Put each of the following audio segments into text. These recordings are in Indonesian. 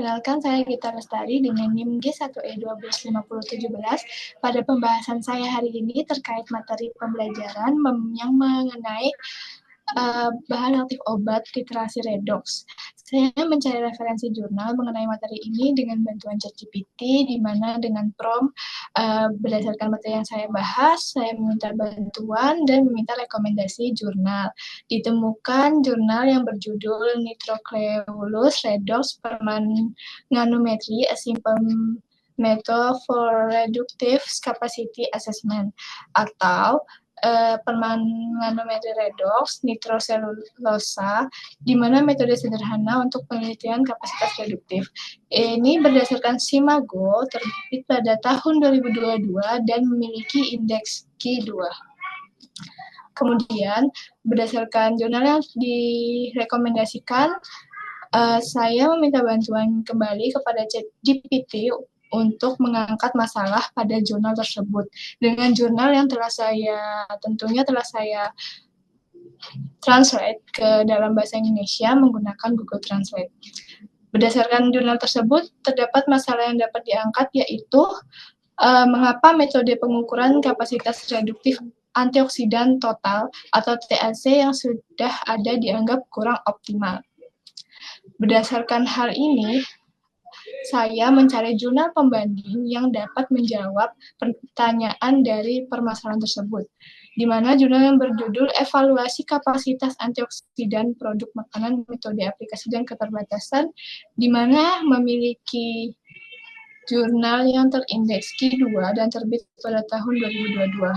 Perkenalkan, saya Gita Lestari dengan NIM G1E125017. Pada pembahasan saya hari ini terkait materi pembelajaran yang mengenai bahan aktif obat titrasi redox. Saya mencari referensi jurnal mengenai materi ini dengan bantuan ChatGPT, di mana dengan prompt berdasarkan materi yang saya bahas, saya meminta bantuan dan meminta rekomendasi jurnal. Ditemukan jurnal yang berjudul Nitrocleolus Redox Permanganometry, a simple method for reductive capacity assessment, atau permanganometri redox nitroselulosa, di mana metode sederhana untuk penelitian kapasitas reduktif. Ini berdasarkan Simago, terbit pada tahun 2022 dan memiliki indeks Q2. Kemudian, berdasarkan jurnal yang direkomendasikan, saya meminta bantuan kembali kepada ChatGPT untuk mengangkat masalah pada jurnal tersebut. Dengan jurnal yang tentunya telah saya translate ke dalam bahasa Indonesia menggunakan Google Translate. Berdasarkan jurnal tersebut, terdapat masalah yang dapat diangkat, yaitu mengapa metode pengukuran kapasitas reduktif antioksidan total atau TAC yang sudah ada dianggap kurang optimal. Berdasarkan hal ini, saya mencari jurnal pembanding yang dapat menjawab pertanyaan dari permasalahan tersebut, di mana jurnal yang berjudul Evaluasi Kapasitas Antioksidan Produk Makanan, Metode Aplikasi dan Keterbatasan, di mana memiliki jurnal yang terindeks Q2 dan terbit pada tahun 2022.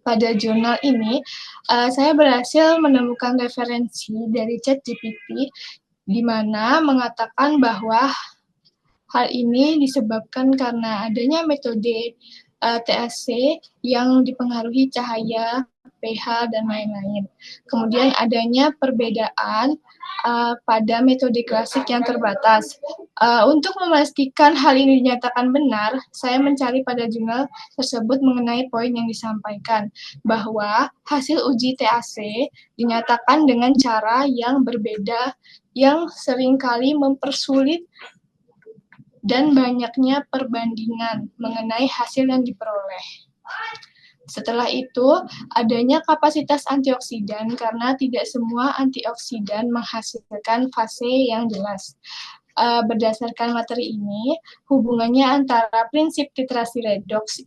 Pada jurnal ini, saya berhasil menemukan referensi dari ChatGPT, di mana mengatakan bahwa hal ini disebabkan karena adanya metode TAC yang dipengaruhi cahaya, pH, dan lain-lain. Kemudian adanya perbedaan pada metode klasik yang terbatas. Untuk memastikan hal ini dinyatakan benar, saya mencari pada jurnal tersebut mengenai poin yang disampaikan, bahwa hasil uji TAC dinyatakan dengan cara yang berbeda, yang seringkali mempersulit dan banyaknya perbandingan mengenai hasil yang diperoleh. Setelah itu, adanya kapasitas antioksidan karena tidak semua antioksidan menghasilkan fase yang jelas. Berdasarkan materi ini, hubungannya antara prinsip titrasi redox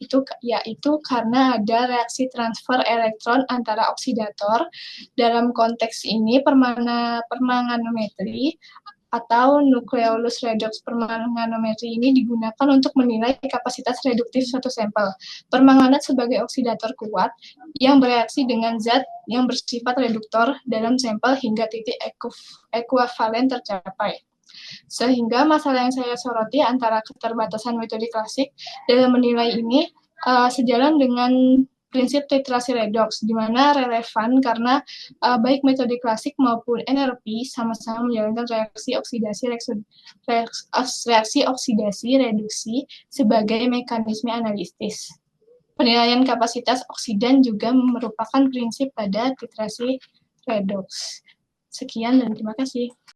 yaitu karena ada reaksi transfer elektron antara oksidator. Dalam konteks ini, permanganometri atau Nucleolus Redox Permanganometri ini digunakan untuk menilai kapasitas reduktif suatu sampel. Permanganat sebagai oksidator kuat yang bereaksi dengan zat yang bersifat reduktor dalam sampel hingga titik ekuivalen tercapai. Sehingga masalah yang saya soroti antara keterbatasan metode klasik dalam menilai ini sejalan dengan prinsip titrasi redox, di mana relevan karena baik metode klasik maupun NLP sama-sama menjalankan reaksi oksidasi reduksi sebagai mekanisme analitis. Penilaian kapasitas oksidan juga merupakan prinsip pada titrasi redox. Sekian dan terima kasih.